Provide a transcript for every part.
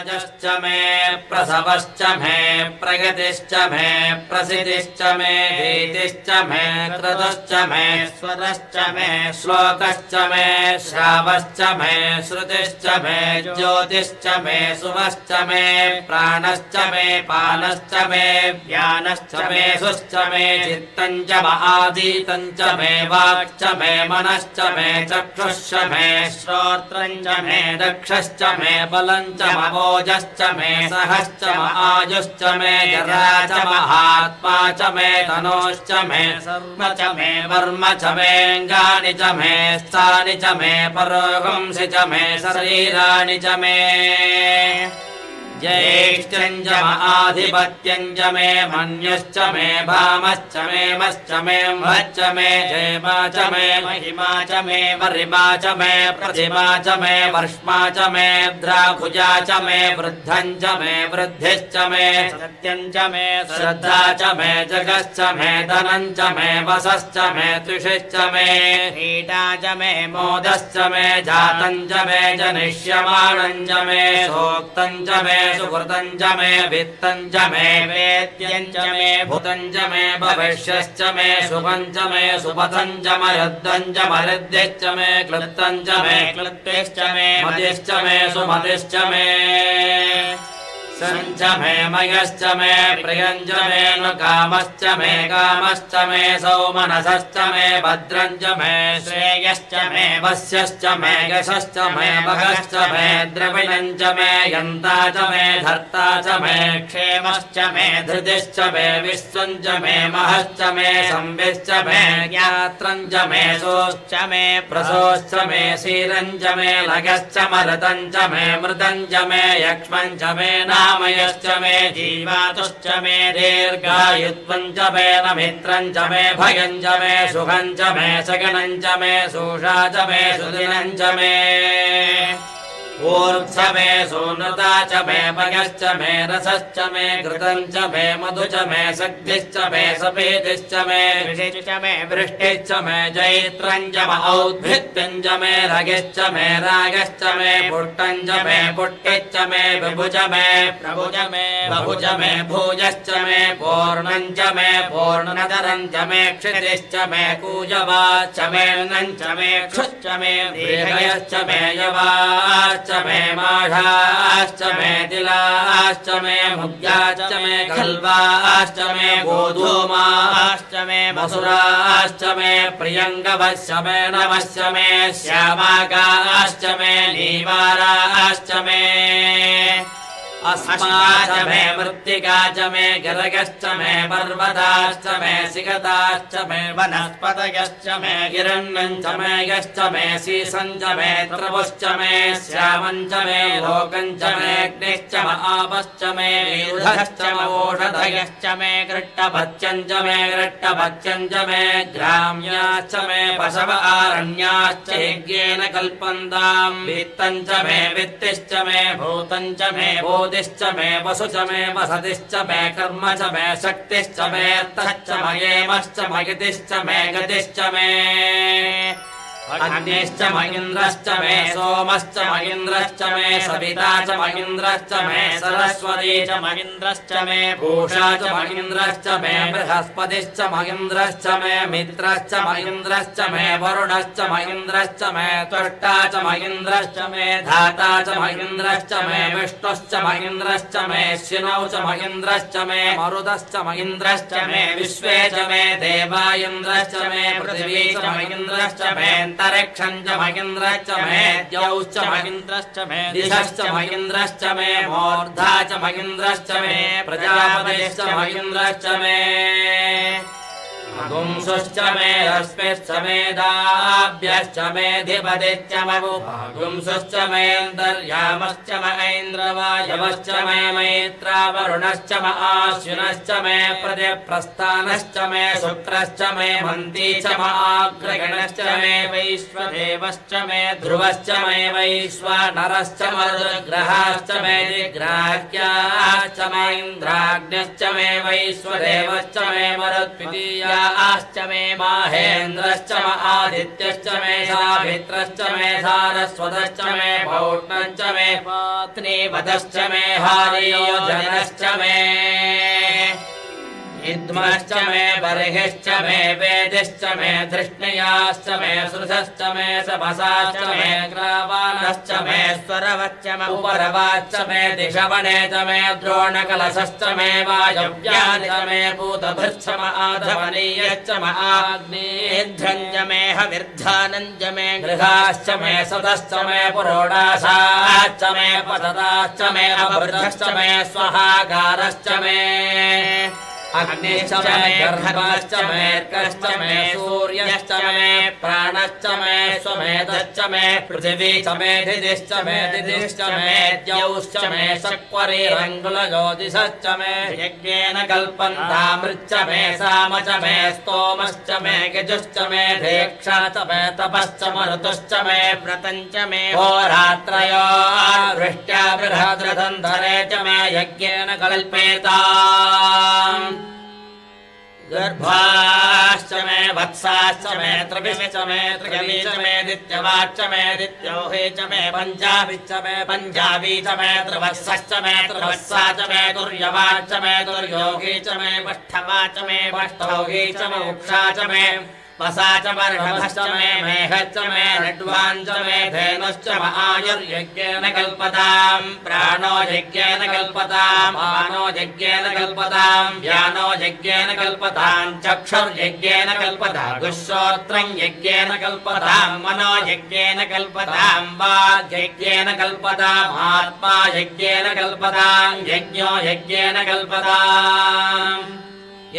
राजश्च मे प्रसवश्च मे प्रगतिश्च मे प्रसिद्धिश्च मे भीतिश्च मे क्रतुश्च मे स्वरश्च मे श्लोकश्च मे श्रावश्च मे श्रुतिश्च मे ज्योतिश्च मे सुमश्च मे प्राणश्च मे पानश्च मे ज्ञानश्च मे सुश्च मे चित्तञ्च आदितञ्च मे वाक्च मे मनश्च मे चक्षुश्च मे श्रोत्रञ्च मे दक्षश्च मे बलञ्च मवोजश्च मे सहश्च आयुश्च मे जरा च महात्मा च मे तनोश्च मे सर्व च मे वर्म च मेऽङ्गानि च मे स्थानि च मे परोगंसि च मे शरीराणि च मे ज्येष्ठञ्च आधिपत्यञ्च मे मन्युश्च मे भामश्च मे मश्च मे मच्च मे जयमा च मे महिमा च मे वरिमा च मे प्रतिमा च मे वर्ष्मा च मे द्राभुजा च मे वृद्धञ्च मे वृद्धिश्च मे सत्यञ्च मे श्रद्धा च मे जगश्च मे धनञ्च मे वसश्च मे तुषिश्च मे क्रीडा च मे मोदश्च मे जातञ्च मे जनिष्यमाणञ्च मे सोक्तञ्च मे सुकृतञ्च मे वित्तञ्च मे वेद्यञ्च मे भूतञ्च मे भविष्यश्च मे शुभञ्च मे सुपथञ्च मरुद्धञ्च मरुद्धिश्च मे क्लृप्तञ्च मे क्लृप्तिश्च मे मतिश्च मे सुमतिश्च मे सञ्च मे मयश्च मे प्रियञ्च मे नुकामश्च मे कामश्च मे सौमनसश्च मे भद्रञ्च मे श्रेयश्च मे वस्यश्च मे यशश्च मे भगश्च मे द्रविणञ्च मे यन्ता च मे धर्ता च मे क्षेमश्च मे धृतिश्च मे विश्वञ्च मे महश्च मे संविश्च मे ज्ञात्रञ्च मे सोश्च मे प्रसोश्च मे क्षीरञ्च मे लगश्च मरुतञ्च मे मृतञ्च मे यक्ष्मञ्च मे नामयश्च मे जीवातुश्च मे दीर्घायुत्वञ्च मे नमित्रञ्च मे भयञ्च मे सुखञ्च मे सगणञ्च मे सूषा च मे सुदिनञ्च मे ऊर्ध्व मे सूनृता च मे भगश्च मे रसश्च मे घृतञ्च मे मधु च मे सग्धिश्च मे सपेतिश्च मे ऋषिश्च मे वृष्टिश्च मे जैत्रञ्च औद्भित्यञ्च मे रगिश्च मे रागश्च मे पुष्टञ्च मे पुष्टिश्च मे विभुज मे प्रभुज मे बहुज मे भूजश्च मे पूर्णञ्च मे पूर्णतरञ्च मे क्षितिश्च मे कूजवाच्च मे नञ्च मे क्षुश्च मे दीर्घयश्च मे यवाश्च मे माढाश्च मे तिलाश्च मे मुग्याश्च मे खल्वाश्च मे गोधूमाश्च मे मसुराश्च मे प्रियङ्गवश्च मे नवश्च मे श्यामाकाश्च मे नीवाराश्च मे अस्माच मे मृत्तिका च मे गिरगश्च मे पर्वताश्च मे सिगताश्च मे वनस्पतयश्च मे गिरण्यञ्च मे यश्च मे सीसञ्च मे त्रवश्च मे श्यामञ्च मे लोकञ्च मे अग्निश्च आपश्च मे विरुधश्च ओषधयश्च मे गृट्टभत्यञ्च मे गृट्टभत्यञ्च मे ग्राम्याश्च मे पशव आरण्याश्च यज्ञेन कल्पन्ताम् वित्तञ्च मे वित्तिश्च मे भूतञ्च मे बोधिश्च मे वसु च मे वसतिश्च मे कर्म च मे शक्तिश्च मे अर्थश्च मयेमश्च मयतिश्च मे गतिश्च मे अग्निश्च महीन्द्रश्च मे सोमश्च महीन्द्रश्च मे सविता च महीन्द्रश्च मे सरस्वती च महीन्द्रश्च मे पूषा च महीन्द्रश्च मे बृहस्पतिश्च महीन्द्रश्च मे मित्रश्च महीन्द्रश्च मे वरुणश्च महीन्द्रश्च मे त्वष्टा च महीन्द्रश्च मे धाता च महीन्द्रश्च मे विष्णुश्च महीन्द्रश्च मे शिनौ च महीन्द्रश्च मे मरुदश्च महीन्द्रश्च मे विश्वे च मे देवा इन्द्रश्च मे पृथिवी च महीन्द्रश्च मे अंतरिक्षञ्च महीन्द्रश्च मे द्यौश्च महीन्द्रश्च मे दिशश्च महीन्द्रश्च मे मूर्धा च महीन्द्रश्च मे प्रजापतिश्च महीन्द्रश्च मे गुंसुश्च मे रश्मिश्च मे दाभ्यश्च मे धिपतिश्च गुंसुश्च मे अन्तर्यामश्च मे ऐन्द्रवायवश्च मे मैत्रावरुणश्च मे आश्विनश्च मे प्रतिप्रस्थानश्च मे शुक्रश्च मे मन्ती च मे आग्रगणश्च मे वैश्वदेवश्च मे ध्रुवश्च मे वैश्वानरश्च मरुद्ग्रहाश्च मे दिग्राह्याश्च मे इन्द्राग्न्यश्च मे वैश्वदेवश्च मे मरुद्वितीया मरुताश्च मे माहेन्द्रश्च म आदित्यश्च मे सावित्रश्च मे सारस्वतश्च मे पौर्णश्च मे पत्नीवतश्च मे हारियोजनश्च मे इद्मश्च मे बर्हिश्च मे वेदिश्च मे धृष्णयाश्च मे सृधश्च मे सभसाश्च मे ग्रावाणश्च मे स्वरवच्च मे उपरवाच्च मे दिशवणे च मे द्रोणकलशश्च मे वायव्यानि च मे भूतभृश्च म आधवनीयश्च म आग्नेध्रञ्च मे हविर्धानञ्च मे गृहाश्च मे सदश्च मे पुरोडाशाश्च मे पतदाश्च मे अभृतश्च मे स्वहागारश्च मे अग्निश्च मे गर्भश्च मेऽर्कश्च मे सूर्यश्च मे प्राणश्च मे स्वमेधश्च मे पृथिवी च मे दिदिश्च मे दिदिश्च मे द्यौश्च मे शक्वरीरङ्गुलज्योतिषश्च मे यज्ञेन कल्पन्तामृच्च मे साम च मे स्तोमश्च मे गजुश्च मे धेक्षा च मे तपश्च मरुतुश्च मे व्रतञ्च मे होरात्रयो वृष्ट्या बृहद्रथन्धरे च मे यज्ञेन कल्पेताम् गर्भाश्च मे वत्साश्च मे त्रिभिश्च मे त्रिगवीच मे दित्यवाच्च मे दित्योहे च मे पञ्जाबिच्च मे पञ्जाबी च मे त्रिवत्सश्च मे त्रिवत्सा च मे तुर्यवाच्च मे तुर्योगी च मे पष्ठवा च मे पष्ठौगी च मे उक्षा च मे वसा च वर्षभश्च मे मेघश्च मे रड्वाञ्च मे धेनुश्च म आयुर्यज्ञेन कल्पताम् प्राणो यज्ञेन कल्पताम् मानो यज्ञेन कल्पताम् व्यानो यज्ञेन कल्पताम् चक्षुर्यज्ञेन कल्पताम् गुश्रोत्रम् यज्ञेन कल्पताम् मनो यज्ञेन कल्पताम् वाग् यज्ञेन कल्पताम् आत्मा यज्ञेन कल्पताम् यज्ञो यज्ञेन कल्पताम्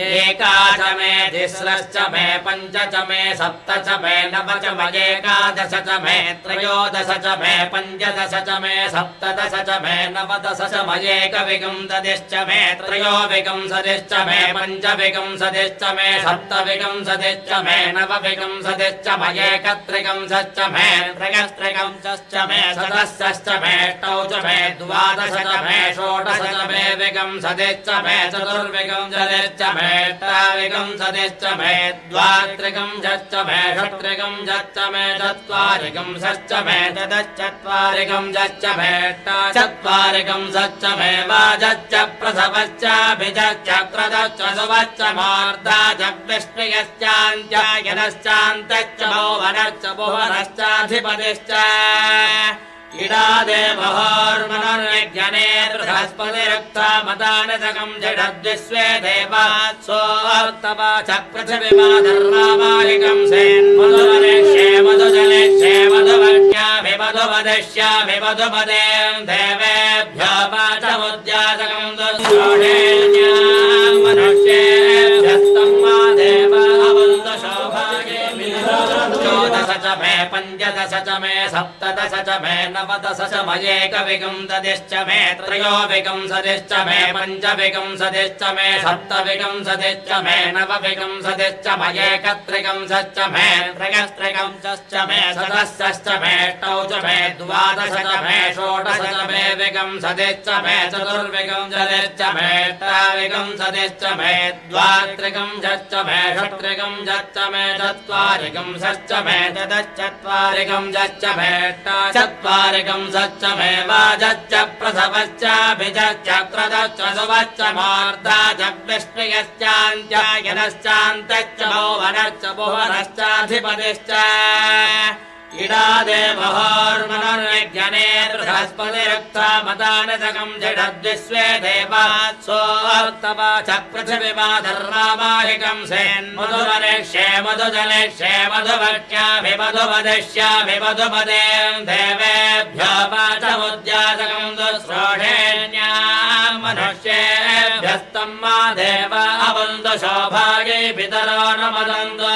एका च मे तिस्रश्च मे पञ्च च मे सप्त च मे नव च मे एकादश च मे त्रयोदश च मे पञ्चदश च मे सप्तदश च मे नवदश च मे एकविंशतिश्च मे त्रयोविंशतिश्च मे पञ्चविंशतिश्च मे सप्तविंशतिश्च मे नवविंशतिश्च मे एकत्रिंशच्च मे त्रयस्त्रिंशच्च मे सदस्यश्च मे अष्टौ च मे द्वादश च मे षोडश च मे विंशतिश्च मे चतुर्विंशतिश्च मे अष्टाविंशतिश्च मे द्वात्रिंशच्च मे षट्त्रिंशच्च मे चत्वारिंशच्च मे चतुश्चत्वारिंशच्च मे अष्टाचत्वारिंशच्च मे वाजच्च प्रसवश्चाभिजच्च क्रतुश्च सुवच्च मूर्धाच्च विष्णुयश्चान्त्यायनश्चान्तश्च भुवनश्च भुवनश्चाधिपतिश्च इडादेवहोर्मनुर्यज्ञने बृहस्पतिरुक्ता मदानसकम् जडद्विश्वे देवात्सोऽर्तवा च पृथिवीमाधर्मामाहिकम् सेन्मधुवनेष्ये मधुजनेष्ये मधुवर्ष्याभिमधुवदिष्यामि मधुपदेम् देवेभ्यो वाचमुद्यासकम् दुर्योढेन्याम् मनुष्येभ्यस्तम् मा देव अवन्तु शोभागे चोदश च मे पञ्चदश च मे सप्तदश च मे नवदश च मे एकविंशतिश्च मे त्रयोविंशतिश्च मे पञ्चविंशतिश्च मे सप्तविंशतिश्च मे नवविंशतिश्च मे एकत्रिंशच्च मे त्रयस्त्रिंशच्च मे सदस्यश्च मे अष्टौ च मे द्वादश च मे षोडश च मे विंशतिश्च मे चतुर्विंशतिश्च मे अष्टाविंशतिश्च मे द्वात्रिंशच्च मे षट्त्रिंशच्च मे चत्वारिंशच्च मे चतुश्चत्वारिंशच्च मे अष्टाचत्वारिंशच्च मे वाजच्च प्रसवश्चाभिजच्च क्रतुश्च सुवच्च मूर्धाच्च विष्णुयश्चान्त्यायनश्चान्तश्च भुवनश्च भुवनश्चाधिपतिश्च इडादेवहोर्मनुर्यज्ञने बृहस्पतिरुक्ता मदानसकम् जडद्विश्वे देवात्सोऽर्तवा च पृथिवीमाधर्मामाहिकम् सेन्मधुवनेष्ये मधुजनेष्ये मधुवर्ष्याभिमधुवदिष्यामि मधुपदेम् देवेभ्यो वाचमुद्यासकम् दुःश्रोढेन्याम् मनुष्येभ्यस्तम् मा देव अवन्तु शोभागे पितरो न मदन्तो